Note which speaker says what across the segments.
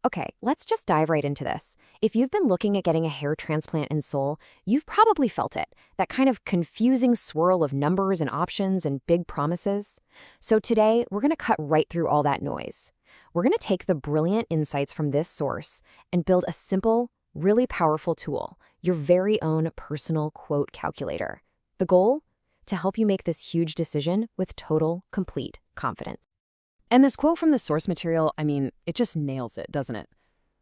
Speaker 1: Okay, let's just dive right into this. If you've been looking at getting a hair transplant in Seoul, you've probably felt it, that kind of confusing swirl of numbers and options and big promises. So today, we're going to cut right through all that noise. We're going to take the brilliant insights from this source and build a simple, really powerful tool, your very own personal quote calculator. The goal? To help you make this huge decision with total, complete confidence.
Speaker 2: And this quote from the source material, it just nails it, doesn't it?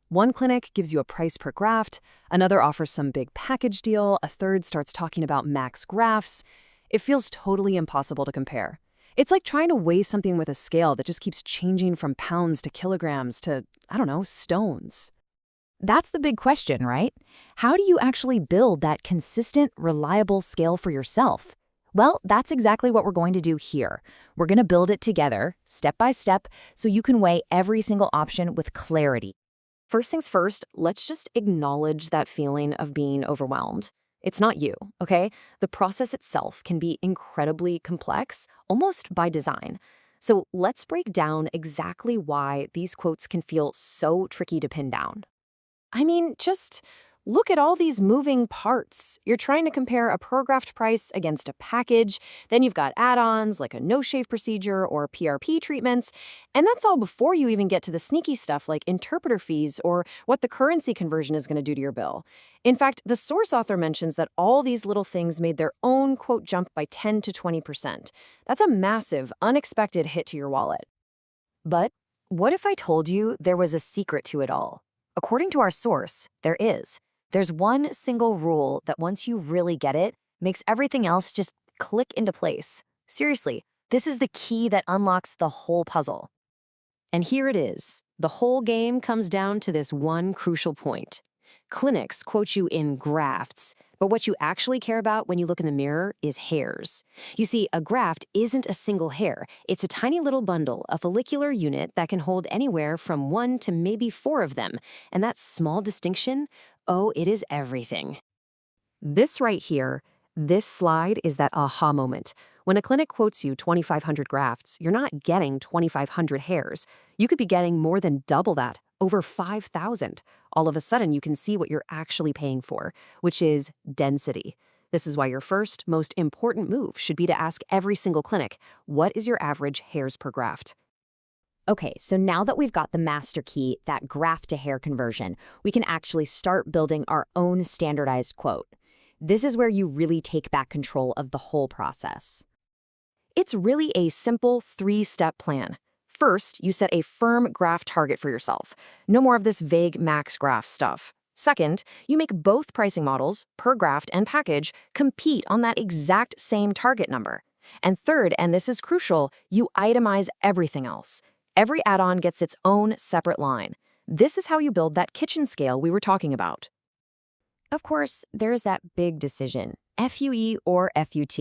Speaker 2: One clinic gives you a price per graft, another offers some big package deal, a third starts talking about max grafts. It feels totally impossible to compare. It's like trying to weigh something with a scale that just keeps changing from pounds to kilograms to, stones.
Speaker 1: That's the big question, right? How do you actually build that consistent, reliable scale for yourself? Well, that's exactly what we're going to do here. We're going to build it together, step by step, so you can weigh every single option with clarity. First things first, let's just acknowledge that feeling of being overwhelmed. It's not you, okay? The process itself can be incredibly complex, almost by design. So let's break down exactly why these quotes can feel so tricky to pin down. Just look at all these moving parts. You're trying to compare a per graft price against a package, then you've got add-ons like a no-shave procedure or PRP treatments, and that's all before you even get to the sneaky stuff like interpreter fees or what the currency conversion is going to do to your bill. In fact, the source author mentions that all these little things made their own quote jump by 10 to 20%. That's a massive, unexpected hit to your wallet. But what if I told you there was a secret to it all? According to our source, there is. There's one single rule that once you really get it, makes everything else just click into place. Seriously, this is the key that unlocks the whole puzzle. And here it is. The whole game comes down to this one crucial point. Clinics quote you in grafts, but what you actually care about when you look in the mirror is hairs. You see, a graft isn't a single hair. It's a tiny little bundle, a follicular unit that can hold anywhere from 1 to maybe 4 of them. And that small distinction, oh, it is everything. This right here, this slide is that aha moment. When a clinic quotes you 2,500 grafts, you're not getting 2,500 hairs. You could be getting more than double that, over 5,000. All of a sudden, you can see what you're actually paying for, which is density. This is why your first, most important move should be to ask every single clinic, what is your average hairs per graft? Okay, so now that we've got the master key, that graft to hair conversion, we can actually start building our own standardized quote. This is where you really take back control of the whole process. It's really a simple 3-step plan. First, you set a firm graft target for yourself. No more of this vague max graft stuff. Second, you make both pricing models, per graft and package, compete on that exact same target number. And third, and this is crucial, you itemize everything else. Every add-on gets its own separate line. This is how you build that kitchen scale we were talking about. Of course, there's that big decision, FUE or FUT.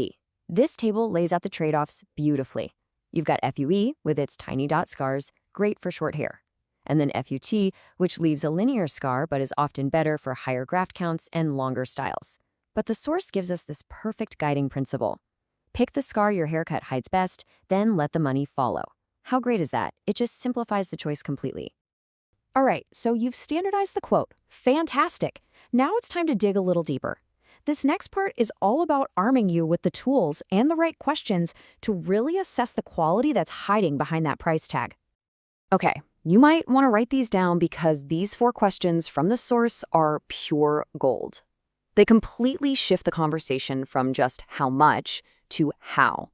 Speaker 1: This table lays out the trade-offs beautifully. You've got FUE with its tiny dot scars, great for short hair. And then FUT, which leaves a linear scar but is often better for higher graft counts and longer styles. But the source gives us this perfect guiding principle. Pick the scar your haircut hides best, then let the money follow. How great is that? It just simplifies the choice completely. All right, so you've standardized the quote. Fantastic. Now it's time to dig a little deeper. This next part is all about arming you with the tools and the right questions to really assess the quality that's hiding behind that price tag. Okay, you might want to write these down because these 4 questions from the source are pure gold. They completely shift the conversation from just how much to how.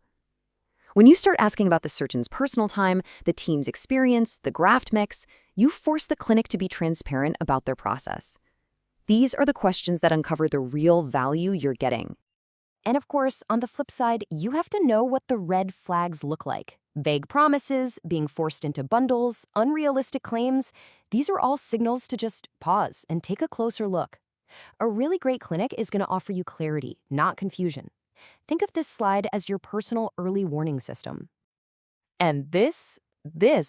Speaker 1: When you start asking about the surgeon's personal time, the team's experience, the graft mix, you force the clinic to be transparent about their process. These are the questions that uncover the real value you're getting. And of course, on the flip side, you have to know what the red flags look like. Vague promises, being forced into bundles, unrealistic claims, these are all signals to just pause and take a closer look. A really great clinic is going to offer you clarity, not confusion. Think of this slide as your personal early warning system. And this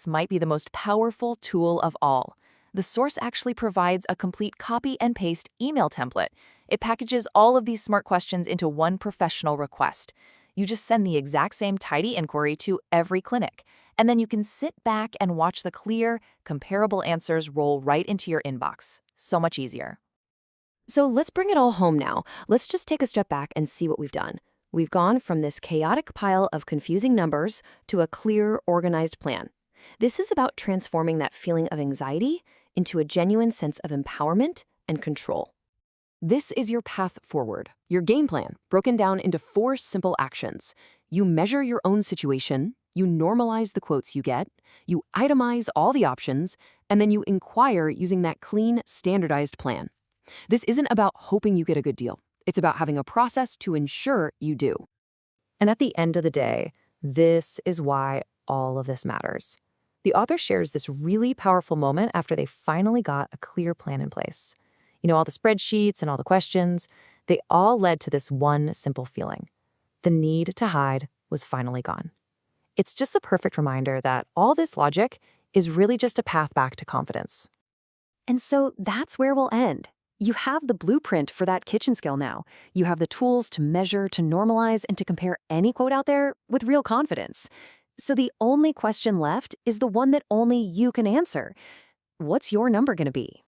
Speaker 1: might be the most powerful tool of all. The source actually provides a complete copy and paste email template. It packages all of these smart questions into one professional request. You just send the exact same tidy inquiry to every clinic. And then you can sit back and watch the clear, comparable answers roll right into your inbox. So much easier.
Speaker 2: So let's bring it all home now. Let's just take a step back and see what we've done. We've gone from this chaotic pile of confusing numbers to a clear, organized plan. This is about transforming that feeling of anxiety into a genuine sense of empowerment and control. This is your path forward, your game plan, broken down into 4 simple actions. You measure your own situation, you normalize the quotes you get, you itemize all the options, and then you inquire using that clean, standardized plan. This isn't about hoping you get a good deal. It's about having a process to ensure you do.
Speaker 1: And at the end of the day, this is why all of this matters. The author shares this really powerful moment after they finally got a clear plan in place. You know, all the spreadsheets and all the questions, they all led to this one simple feeling. The need to hide was finally gone. It's just the perfect reminder that all this logic is really just a path back to confidence.
Speaker 2: And so that's where we'll end. You have the blueprint for that kitchen scale now. You have the tools to measure, to normalize, and to compare any quote out there with real confidence. So the only question left is the one that only you can answer. What's your number going to be?